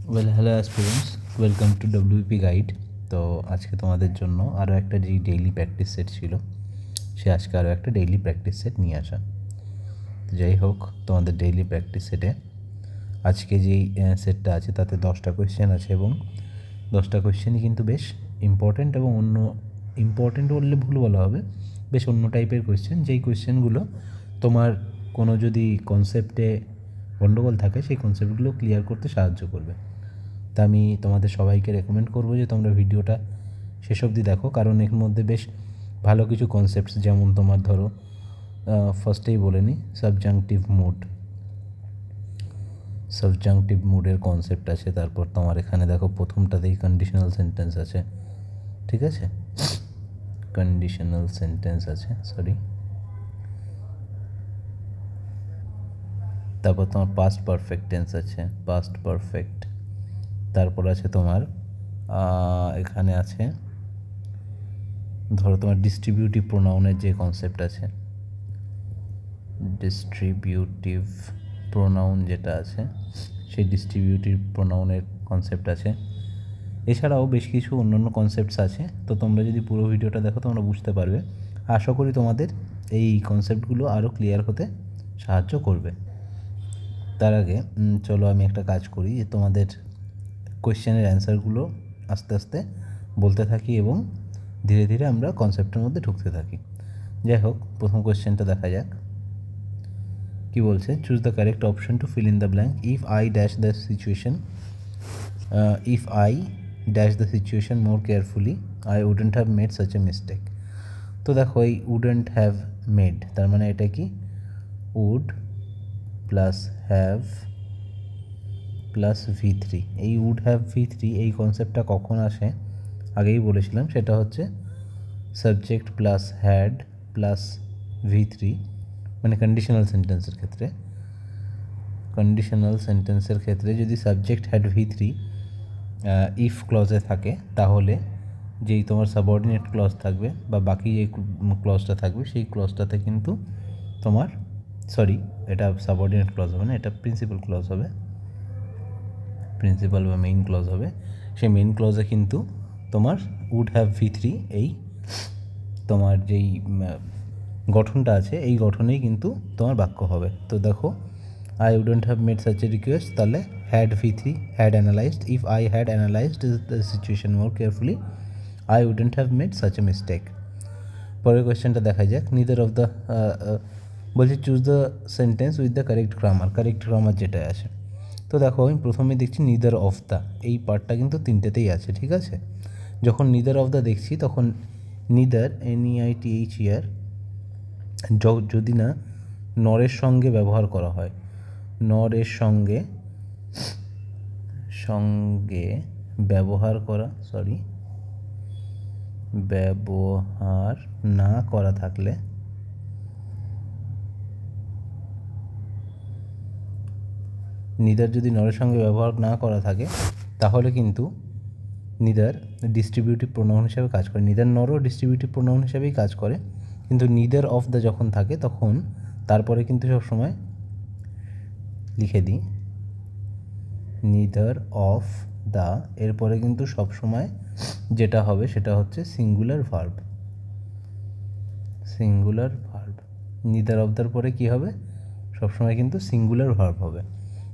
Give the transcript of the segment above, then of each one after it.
Hello aspirants, welcome to WP guide. তো আজকে তোমাদের জন্য আরও একটা যেই ডেইলি প্র্যাকটিস সেট ছিল, আজকে আরও একটা ডেইলি প্র্যাকটিস সেট নিয়ে আসা। তো যাই হোক, তোমাদের ডেইলি প্র্যাকটিস সেটে আজকে যেই সেটটা আছে তাতে 10টা কোয়েশ্চেন আছে এবং 10টা কোয়েশ্চেনই কিন্তু বেশ ইম্পর্ট্যান্ট এবং অন্য ইম্পর্ট্যান্ট বললে ভুল বলা হবে, বেশ অন্য টাইপের কোয়েশ্চেন, যেই কোয়েশ্চেনগুলো তোমার কোনো যদি কনসেপ্টে গণ্ডগোল থাকে সেই কনসেপ্টগুলো ক্লিয়ার করতে সাহায্য করবে। তা আমি তোমাদের সবাইকে রেকমেন্ড করবো যে তোমরা ভিডিওটা শেষ অবধি দেখো, কারণ এর মধ্যে বেশ ভালো কিছু কনসেপ্টস, যেমন তোমার ধরো ফার্স্টেই বলে নিই, সাবজাংটিভ মুডের কনসেপ্ট আছে। তারপর তোমার এখানে দেখো প্রথমটাতেই কন্ডিশনাল সেন্টেন্স আছে, ঠিক আছে, কন্ডিশনাল সেন্টেন্স আছে, তারপর তোমার পাস্ট পারফেক্ট টেন্স আছে, পাস্ট পারফেক্ট। তারপর আছে তোমার এখানে আছে ধরো তোমার ডিস্ট্রিবিউটিভ প্রোনাউনের যে কনসেপ্ট আছে, ডিস্ট্রিবিউটিভ প্রোনাউন যেটা আছে সেই ডিস্ট্রিবিউটিভ প্রোনাউনের কনসেপ্ট আছে। এছাড়াও বেশ কিছু অন্যান্য কনসেপ্টস আছে। তো তোমরা যদি পুরো ভিডিওটা দেখো তোমরা বুঝতে পারবে। আশা করি তোমাদের এই কনসেপ্টগুলো আরও ক্লিয়ার হতে সাহায্য করবে। তার আগে চলো আমি একটা কাজ করি, যে তোমাদের কোয়েশ্চেনের অ্যান্সারগুলো আস্তে আস্তে বলতে থাকি এবং ধীরে ধীরে আমরা কনসেপ্টের মধ্যে ঢুকতে থাকি। যাই হোক, প্রথম কোয়েশ্চেনটা দেখা যাক কি বলছে। Choose the correct option to fill in the blank. If I dash the situation more carefully I wouldn't have made such a mistake. তো দেখো, এই উডেন্ট হ্যাভ মেড তার মানে এটা কি, would plus have plus V3। এই would have V3 এই কনসেপ্টটা কখন আসে আগেই বলেছিলাম, সেটা হচ্ছে subject plus had plus V3, মানে কন্ডিশনাল সেন্টেন্সের ক্ষেত্রে। কন্ডিশনাল সেন্টেন্সের ক্ষেত্রে যদি সাবজেক্ট হ্যাড V3 ইফ ক্লজে থাকে, তাহলে যেই তোমার সাবঅর্ডিনেট ক্লজ থাকবে বা বাকি যে ক্লজটা থাকবে সেই ক্লজটাতে কিন্তু তোমার এটা সাবঅর্ডিনেট ক্লজ হবে না, এটা প্রিন্সিপাল ক্লজ হবে, প্রিন্সিপাল বা মেইন ক্লজ হবে। সেই মেইন ক্লজে কিন্তু তোমার উড হ্যাভ V3 এই তোমার যেই গঠনটা আছে এই গঠনেই কিন্তু তোমার বাক্য হবে। তো দেখো, I wouldn't have made such a request, তাহলে had V3, had analysed. If I had analysed the situation more carefully I wouldn't have made such a mistake. পরের কোয়েশ্চেনটা দেখা যাক। নিদার অফ দ্য বলছি choose the sentence with the correct grammar যেটা আছে। তো দেখো, আমি প্রথমে দেখছি নিদার অফ দ্য, এই পার্টটা কিন্তু তিনটেতেই আছে, ঠিক আছে। যখন নিদার অফ দ্য দেখছি তখন নিদার NEITHER যদি না নরের সঙ্গে ব্যবহার করা হয়, নরের সঙ্গে ব্যবহার না করা থাকলে, নিদার যদি নরের সঙ্গে ব্যবহার না করা থাকে তাহলে কিন্তু নিদার ডিস্ট্রিবিউটিভ প্রোনাউন হিসাবে কাজ করে। নিদার নরও ডিস্ট্রিবিউটিভ প্রোনাউন হিসাবেই কাজ করে, কিন্তু নিদার অফ দ্য যখন থাকে তখন তারপরে কিন্তু সবসময় লিখে দিই নিদার অফ দ্য, এরপরে কিন্তু সবসময় যেটা হবে সেটা হচ্ছে singular verb. Neither of their পরে কী হবে, সবসময় কিন্তু সিঙ্গুলার ভার্ব হবে।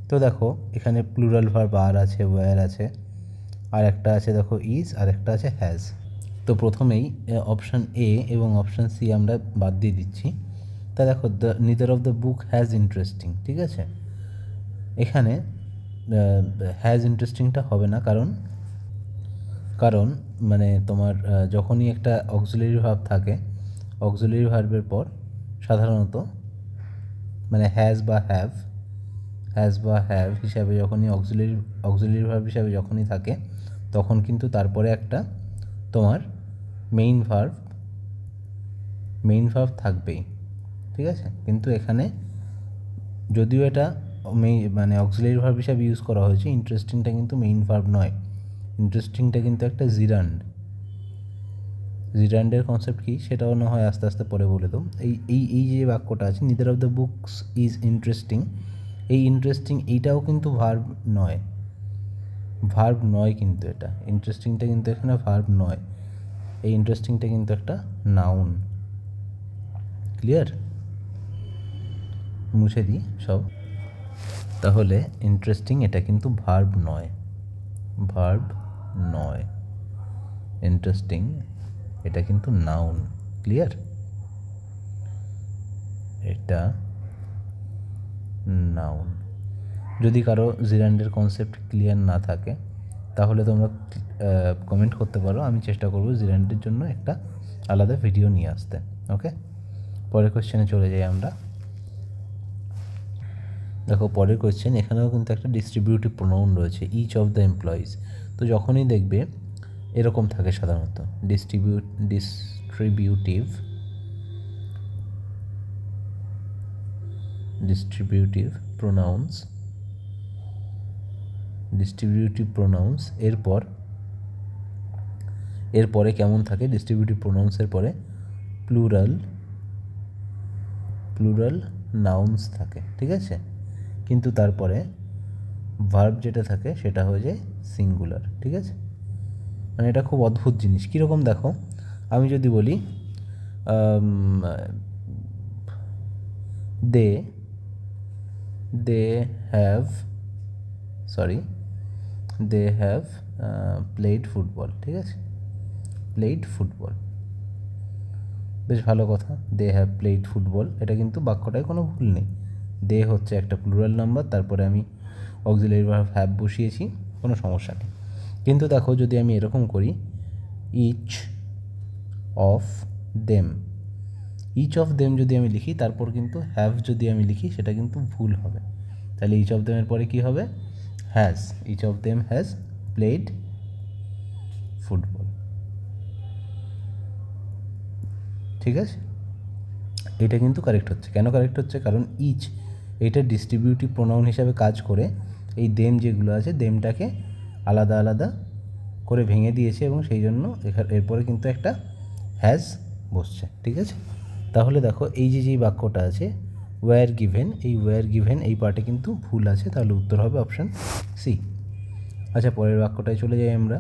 তো দেখো, এখানে প্লুরাল ভার্ব আর আছে, ওয়্যার আছে, আর একটা আছে দেখো ইজ, আর একটা আছে হ্যাজ। তো প্রথমেই অপশান এ এবং অপশান সি আমরা বাদ দিয়ে দিচ্ছি। তা দেখো, neither of the book has interesting, ঠিক আছে। এখানে হ্যাজ ইন্টারেস্টিংটা হবে না, কারণ মানে তোমার যখনই একটা অক্সিলারি ভার্ব থাকে, অক্সিলারি ভার্বের পর সাধারণত মানে হ্যাজ বা হ্যাভ হিসাবে যখনই অক্সিলারি ভার্ব হিসাবে যখনই থাকে, তখন কিন্তু তারপরে একটা তোমার মেইন ভার্ব থাকবেই, ঠিক আছে। কিন্তু এখানে যদিও এটা মানে অক্সিলারি ভার্ব হিসাবে ইউজ করা হয়েছে, ইন্টারেস্টিংটা কিন্তু মেইন ভার্ব নয়, ইন্টারেস্টিংটা কিন্তু একটা জিরান্ডের কনসেপ্ট কী সেটাও না হয় আস্তে আস্তে পরে বলে দেবো। এই যে বাক্যটা আছে, neither of the books is interesting, এই ইন্টারেস্টিং এইটাও কিন্তু ভার্ব নয়, ভার্ব নয় কিন্তু এটা, ইন্টারেস্টিংটা কিন্তু এখানে ভার্ব নয়, এই ইন্টারেস্টিংটা কিন্তু একটা নাউন। ক্লিয়ার? মুছে দিই সব। তাহলে ইন্টারেস্টিং এটা কিন্তু ভার্ব নয়, ভার্ব নয়। ইন্টারেস্টিং এটা কিন্তু নাউন। ক্লিয়ার? এটা নাউন। যদি কারো জিরান্ডের কনসেপ্ট ক্লিয়ার না থাকে তাহলে তোমরা কমেন্ট করতে পারো, আমি চেষ্টা করব জিরান্ডের জন্য একটা আলাদা ভিডিও নিয়ে আসতে। ওকে, পরের কোশ্চেনে চলে যাই আমরা। দেখো পরের কোয়েশ্চেন, এখানেও কিন্তু একটা ডিস্ট্রিবিউটিভ প্রোনাউন রয়েছে, ইচ অফ দ্য এমপ্লয়িজ। তো যখনই দেখবে এরকম থাকে সাধারণত ডিস্ট্রিবিউটিভ প্রোনাউন্স এরপরে কেমন থাকে? ডিস্ট্রিবিউটিভ প্রোনাউন্সের পরে প্লুরাল নাউন্স থাকে, ঠিক আছে, কিন্তু তারপরে ভার্ব যেটা থাকে সেটা হয়ে যায় সিঙ্গুলার। ঠিক আছে, মানে এটা খুব অদ্ভুত জিনিস। কীরকম দেখো, আমি যদি বলি দে হ্যাভ প্লেড ফুটবল, ঠিক আছে, প্লেড ফুটবল, বেশ ভালো কথা। দে হ্যাভ প্লেড ফুটবল, এটা কিন্তু বাক্যটায় কোনো ভুল নেই। দে হচ্ছে একটা প্লুরাল নাম্বার, তারপরে আমি অক্সিলারি ভার্ব হ্যাভ বসিয়েছি, কোনো সমস্যা নেই। কিন্তু দেখো যদি আমি এরকম করি ইচ অফ দেম যদি আমি লিখি, তারপর কিন্তু হ্যাভ যদি আমি লিখি সেটা কিন্তু ভুল হবে। তাহলে ইচ অফ দেমের পরে কী হবে? Has. Each of them has played football. ঠিক আছে, এটা কিন্তু কারেক্ট হচ্ছে। কেন কারেক্ট হচ্ছে? কারণ ইচ এটা ডিস্ট্রিবিউটিভ প্রোনাউন হিসাবে কাজ করে এই দেম যেগুলো আছে দেমটাকে আলাদা আলাদা করে ভেঙে দিয়েছে, এবং সেই জন্য এরপরে কিন্তু একটা হ্যাজ বসছে। ঠিক আছে, তাহলে দেখো এই যে যেই বাক্যটা আছে ওয়্যার গিভেন, এই পার্টে কিন্তু ভুল আছে, তাহলে উত্তর হবে অপশান সি। আচ্ছা, পরের বাক্যটায় চলে যাই আমরা।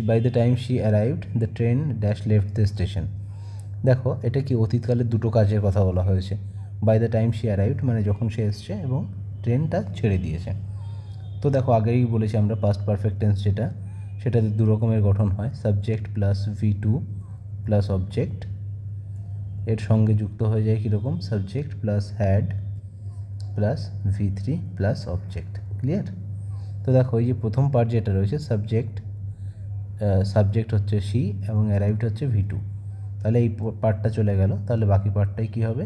By the time she arrived the train dash left the station. দেখো এটা কি অতীতকালের দুটো কাজের কথা বলা হয়েছে। By the time she arrived মানে যখন সে এসছে, এবং ট্রেনটা ছেড়ে দিয়েছে। তো দেখো আগেই বলেছি আমরা পাস্ট পারফেক্ট টেন্স সেটাতে দু রকমের গঠন হয়, subject plus V2 plus object, এর সঙ্গে যুক্ত হয়ে যায় কীরকম? Subject plus had plus V3 plus object. Clear? তো দেখো এই যে প্রথম পার্ট যেটা রয়েছে সাবজেক্ট হচ্ছে সি এবং অ্যারাইভড হচ্ছে V2, তাহলে এই পার্টটা চলে গেল, তাহলে বাকি পার্টটাই কী হবে?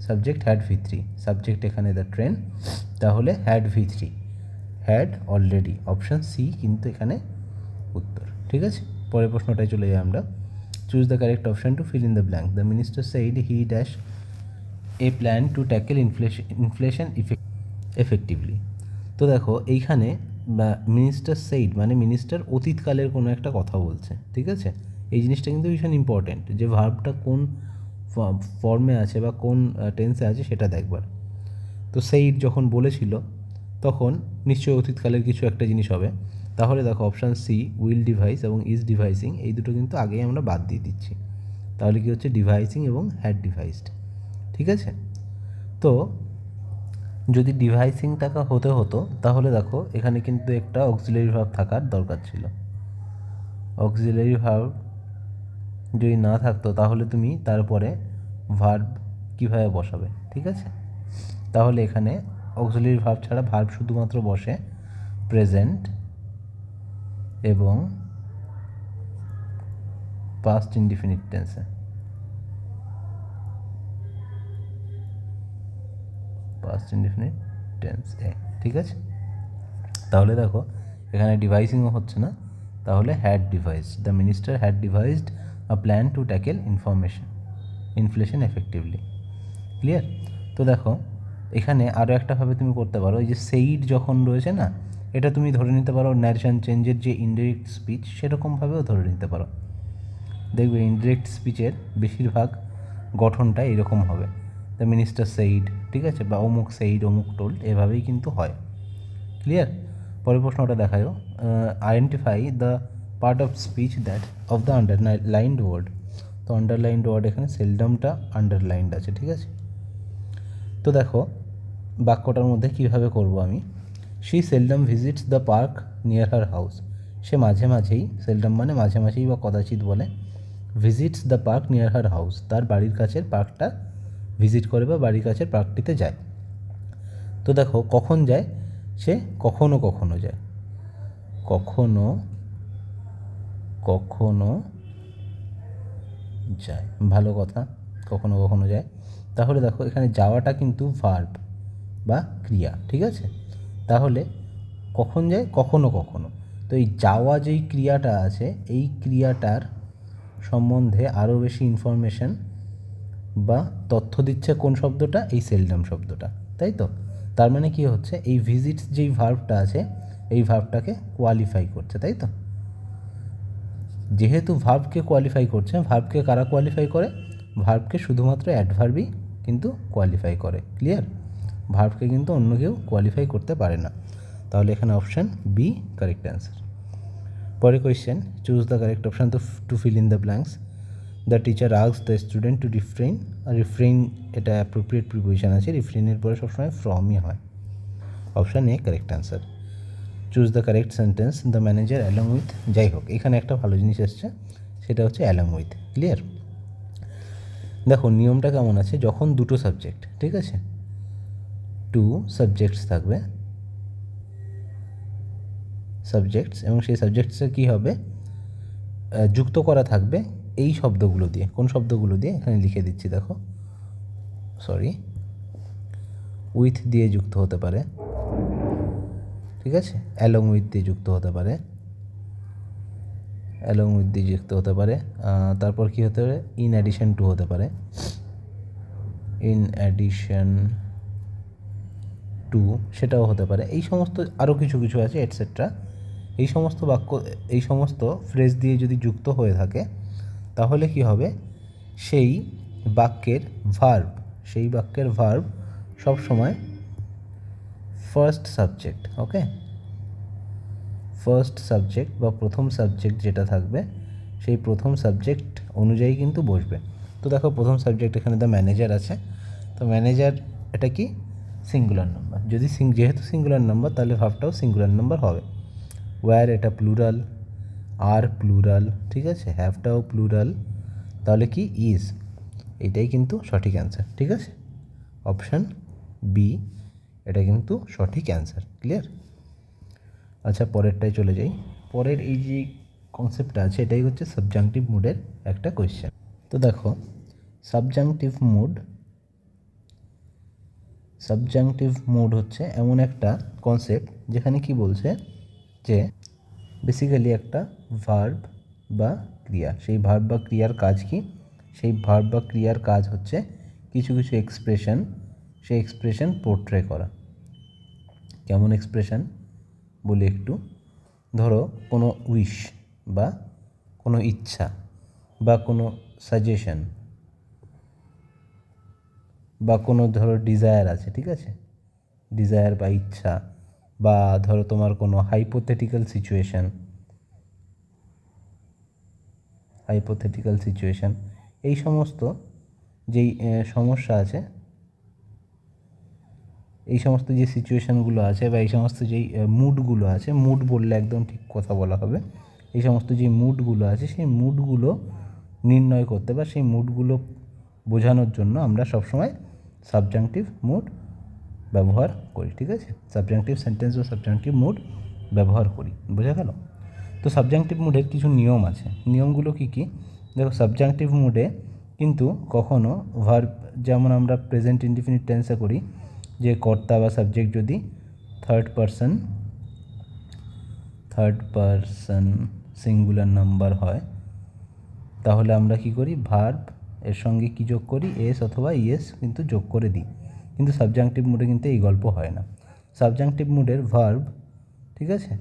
সাবজেক্ট হ্যাড V3, সাবজেক্ট এখানে দ্য ট্রেন, তাহলে had V3, had already, option C কিন্তু এখানে উত্তর। ঠিক আছে, পরের প্রশ্নটায় চলে যাই আমরা। Choose the correct option to fill in the blank. The minister said he dash a plan to tackle inflation effectively. তো দেখো এইখানে মিনিস্টার সেইড মানে মিনিস্টার অতীতকালের কোনো একটা কথা বলছে। ঠিক আছে, এই জিনিসটা কিন্তু ভীষণ ইম্পর্টেন্ট, যে ভার্বটা কোন ফর্মে আছে বা কোন টেন্সে আছে সেটা দেখবার। তো সেইড যখন বলেছিল তখন নিশ্চয়ই অতীতকালের কিছু একটা জিনিস হবে। তাহলে দেখো অপশান সি উইল ডিভাইস এবং ইজ ডিভাইসিং, এই দুটো কিন্তু আগেই আমরা বাদ দিয়ে দিচ্ছি। তাহলে কি হচ্ছে? ডিভাইসিং এবং হ্যাড ডিভাইসড। ঠিক আছে, তো যদি ডিভাইসিং টাকা হতো তাহলে দেখো এখানে কিন্তু একটা অক্সিলারি ভার্ব থাকার দরকার ছিল। অক্সিলারি ভার্ব যদি না থাকতো তাহলে তুমি তারপরে ভার্ব কীভাবে বসাবে? ঠিক আছে, তাহলে এখানে অক্সিলারি ভার্ব ছাড়া ভার্ব শুধুমাত্র বসে প্রেজেন্ট এবং পাস্ট ইনডিফিনিট টেন্সে। পাস্ট ইনডিফিনিট টেন্স এ। ঠিক আছে, তাহলে দেখো এখানে ডিভাইসিংও হচ্ছে না, তাহলে had devised, the minister had devised a plan to tackle inflation effectively. Clear? তো দেখো এখানে আরও একটাভাবে তুমি করতে পারো, এই যে সেইড যখন রয়েছে না, এটা তুমি ধরে নিতে পারো ন্যারেশন চেঞ্জের যে ইনডিরেক্ট স্পিচ, সেরকমভাবেও ধরে নিতে পারো। দেখবে ইনডিরেক্ট স্পিচের বেশিরভাগ গঠনটা এরকম হবে, দ্য মিনিস্টার সেইড, ঠিক আছে, বা অমুক সেইড অমুক টোল্ড, এভাবেই কিন্তু হয়। ক্লিয়ার? পরের প্রশ্নটা দেখায়ও, identify the part of speech that of the underlined word. তো আন্ডারলাইন্ড ওয়ার্ড এখানে সেলডমটা আন্ডারলাইন্ড আছে, ঠিক আছে। তো দেখো বাক্যটার মধ্যে কীভাবে করব আমি, she seldom visits the park near her house. সে মাঝে মাঝেই, সেলডম মানে মাঝে মাঝেই বা কদাচিৎ বলে, visits the park near her house, তার বাড়ির কাছের পার্কটা ভিজিট করে বা বাড়ির কাছের পার্কটিতে যায়। তো দেখো কখন যায়, সে কখনো কখনো যায়, কখনো কখনো যায়, ভালো কথা, কখনো কখনো যায়। তাহলে দেখো এখানে যাওয়াটা কিন্তু ভার্ব বা ক্রিয়া, ঠিক আছে। তাহলে কখন যায়, কখনো কখনো। তো এই যাওয়া যেই ক্রিয়াটা আছে, এই ক্রিয়াটার সম্বন্ধে আরও বেশি ইনফরমেশন বা তথ্য দিচ্ছে কোন শব্দটা, এই সেলডম শব্দটা, তাই তো। তার মানে কি হচ্ছে, এই ভিজিটস যেই ভার্বটা আছে এই ভার্বটাকে কোয়ালিফাই করছে, তাই তো। যেহেতু ভার্বকে কোয়ালিফাই করছে, ভার্বকে কারা কোয়ালিফাই করে, ভার্বকে শুধুমাত্র অ্যাডভার্বই কিন্তু কোয়ালিফাই করে, ক্লিয়ার। ভার্বকে কিন্তু অন্য কেউ কোয়ালিফাই করতে পারে না। তাহলে এখানে অপশান বি কারেক্ট অ্যান্সার। পরে question, choose the correct option to fill in the blanks. The teacher asks the student to refrain. আর রিফ্রেইন এটা অ্যাপ্রোপ্রিয়েট প্রিপোজিশন আছে, রিফ্রেইনের পরে সবসময় ফ্রমই হয়। Option A correct answer. Choose the correct sentence, the manager along with. যাই হোক, এখানে একটা ভালো জিনিস এসছে, সেটা হচ্ছে অ্যালং উইথ, ক্লিয়ার। দেখো নিয়মটা কেমন আছে, যখন দুটো সাবজেক্ট, ঠিক আছে, টু সাবজেক্টস থাকবে, সাবজেক্টস, এবং সেই সাবজেক্টসে কী হবে, যুক্ত করা থাকবে এই শব্দগুলো দিয়ে। কোন শব্দগুলো দিয়ে এখানে লিখে দিচ্ছি, দেখো, সরি, উইথ দিয়ে যুক্ত হতে পারে, ঠিক আছে, অ্যালং উইথ দিয়ে যুক্ত হতে পারে, অ্যালং উইথ দিয়ে যুক্ত হতে পারে। তারপর কী হতে পারে, ইন অ্যাডিশন টু হতে পারে, ইন অ্যাডিশন টু সেটাও হতে পারে। এই সমস্ত আরও কিছু কিছু আছে এটসেট্রা। এই সমস্ত বাক্য, এই সমস্ত ফ্রেজ দিয়ে যদি যুক্ত হয়ে থাকে, তাহলে কি হবে, সেই বাক্যের ভার্ব, সেই বাক্যের ভার্ব সবসময় ফার্স্ট সাবজেক্ট, ওকে, ফার্স্ট সাবজেক্ট বা প্রথম সাবজেক্ট যেটা থাকবে, সেই প্রথম সাবজেক্ট অনুযায়ী কিন্তু বসবে। তো দেখো প্রথম সাবজেক্ট এখানে দ্য ম্যানেজার আছে, তো ম্যানেজার এটা কি সিঙ্গুলার নাম্বার, যদি যেহেতু সিঙ্গুলার নাম্বার তাহলে ভার্বটাও সিঙ্গুলার নাম্বার হবে। ওয়্যার এটা প্লুরাল, আর প্লুরাল, ঠিক আছে, হ্যাভটাও প্লুরাল, তাহলে কি ইজ, এটাই কিন্তু সঠিক অ্যান্সার, ঠিক আছে। অপশান বি এটা কিন্তু সঠিক অ্যান্সার, ক্লিয়ার। আচ্ছা পরেরটায় চলে যাই। পরের এই যে কনসেপ্টটা আছে এটাই হচ্ছে সাবজাংটিভ মুডের একটা কোয়েশ্চেন। তো দেখো সাবজাংটিভ মুড হচ্ছে এমন একটা কনসেপ্ট যেখানে কি বলছে যে বেসিক্যালি একটা ভার্ব বা ক্রিয়া, সেই ভার্ব বা ক্রিয়ার কাজ কি, সেই ভার্ব বা ক্রিয়ার কাজ হচ্ছে কিছু কিছু এক্সপ্রেশন, সেই এক্সপ্রেশন পোর্ট্রে করা। কেমন এক্সপ্রেশন বলি একটু, ধরো কোনো উইশ বা কোনো ইচ্ছা বা কোনো সাজেশন বা কোনো ধরো ডিজায়ার আছে, ঠিক আছে, ডিজায়ার বা ইচ্ছা, বা ধরো তোমার কোনো হাইপোথেটিক্যাল সিচুয়েশান, এই সমস্ত যেই সমস্যা আছে, এই সমস্ত যে সিচুয়েশানগুলো আছে বা এই সমস্ত যেই মুডগুলো আছে, মুড বললে একদম ঠিক কথা বলা হবে, এই সমস্ত যে মুডগুলো আছে সেই মুডগুলো নির্ণয় করতে বা সেই মুডগুলো বোঝানোর জন্য আমরা সবসময় সাবজাংটিভ মুড ব্যবহার করি, ঠিক আছে, সাবজাংটিভ সেন্টেন্স বা সাবজাংটিভ মুড ব্যবহার করি, বোঝা গেল। তো সাবজাংটিভ মুডের কিছু নিয়ম আছে, নিয়মগুলো কী কী, দেখো সাবজাংটিভ মুডে কিন্তু কখনো ভার্ব, যেমন আমরা প্রেজেন্ট ইনডিফিনিট টেন্সে করি, যে কর্তা বা সাবজেক্ট যদি থার্ড পারসন সিঙ্গুলার নাম্বার হয়, তাহলে আমরা কি করি, ভার্ব এর সঙ্গে কি যোগ করি, এস অথবা ইএস কিন্তু যোগ করে দিই। কিন্তু সাবজাংটিভ মুডে কিন্তু এই গল্প হয় না। সাবজাংটিভ মুডের ভার্ব, ঠিক আছে,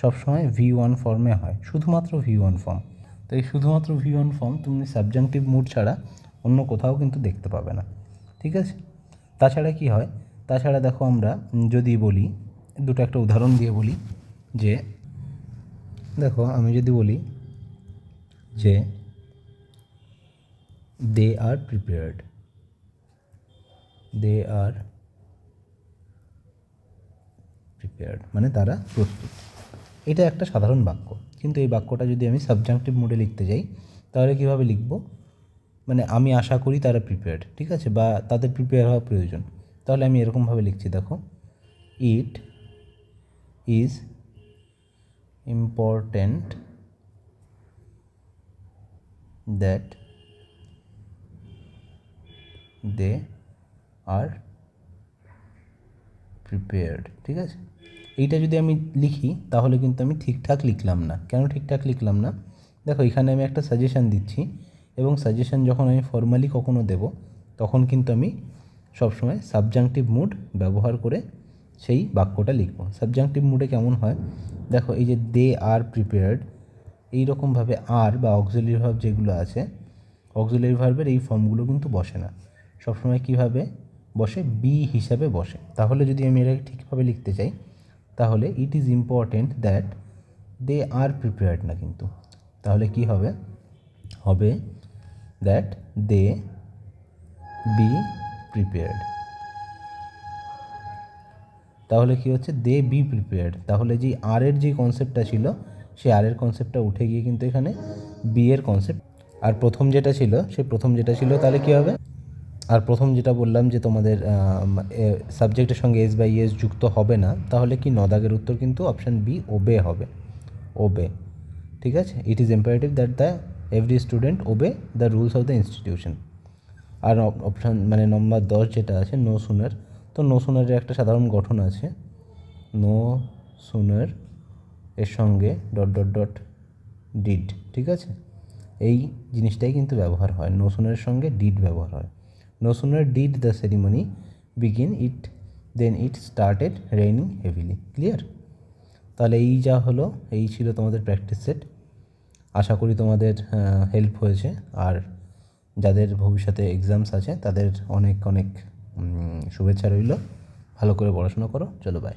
সবসময় V1 ফর্মে হয়, শুধুমাত্র V1 ফর্ম। তো এই শুধুমাত্র V1 ফর্ম তুমি সাবজাংটিভ মুড ছাড়া অন্য কোথাও কিন্তু দেখতে পাবে না, ঠিক আছে। তাছাড়া কি হয়, তাছাড়া দেখো আমরা যদি বলি, দুটো একটা উদাহরণ দিয়ে বলি, যে দেখো আমি যদি বলি যে দে are prepared, they are prepared মানে তারা প্রস্তুত, এটা একটা সাধারণ বাক্য। কিন্তু এই বাক্যটা যদি আমি সাবজাংটিভ মোডে লিখতে যাই তাহলে কীভাবে লিখব, মানে আমি আশা করি তারা প্রিপেয়ার্ড, ঠিক আছে, বা তাদের প্রিপেয়ার হওয়া প্রয়োজন। তাহলে আমি এরকমভাবে লিখছি, দেখো, it is important that they are prepared, ঠিক আছে। এইটা যদি আমি লিখি তাহলে কিন্তু আমি ঠিকঠাক লিখলাম না। কেন ঠিকঠাক লিখলাম না? দেখো এখানে আমি একটা সাজেশান দিচ্ছি, এবং সাজেশান যখন আমি ফর্মালি কখনো দেব তখন কিন্তু আমি সবসময় সাবজাংটিভ মুড ব্যবহার করে সেই বাক্যটা লিখব। সাবজাংটিভ মুডে কেমন হয়, দেখো এই যে দে আর প্রিপেয়ার্ড, এইরকমভাবে আর বা অক্সিলারি ভার্ব যেগুলো আছে, অক্সিলারি ভার্বের এই ফর্মগুলো কিন্তু বসে না, সবসময় কীভাবে বসে, বি হিসাবে বসে। তাহলে যদি আমি এটাকে ঠিকভাবে লিখতে চাই তাহলে it is important that they are prepared না, কিন্তু তাহলে কি হবে, হবে দ্যাট দে বি প্রিপেয়ার্ড। তাহলে কি হচ্ছে, দে বি প্রিপেয়ার্ড। তাহলে যে আর এর যে কনসেপ্টটা ছিল সেই আর এর কনসেপ্টটা উঠে গিয়ে কিন্তু এখানে বি এর কনসেপ্ট, আর প্রথম যেটা ছিল তাহলে কী হবে, আর প্রথম যেটা বললাম যে তোমাদের সাবজেক্টের সঙ্গে এস বাই এস যুক্ত হবে না, তাহলে কি নদাগের উত্তর কিন্তু অপশান বি ওবে হবে, ওবে, ঠিক আছে। It is imperative that the every student obey the rules of the institution. আর অপশান মানে নম্বর 10 যেটা আছে নো সুনার, তো নো সুনারের একটা সাধারণ গঠন আছে, নো সুনার এর সঙ্গে ডট ডট ডট ডিড, ঠিক আছে। এই জিনিসটাই কিন্তু ব্যবহার হয়, নো সুনারের সঙ্গে ডিড ব্যবহার হয়। No sooner did the ceremony begin it then it started raining heavily, clear. তাহলে এই যা হলো, এই ছিল তোমাদের প্র্যাকটিস সেট। আশা করি তোমাদের হেল্প হয়েছে, আর যাদের ভবিষ্যতে এক্সামস আছে তাদের অনেক অনেক শুভেচ্ছা রইল। ভালো করে পড়াশোনা করো, চলো বাই।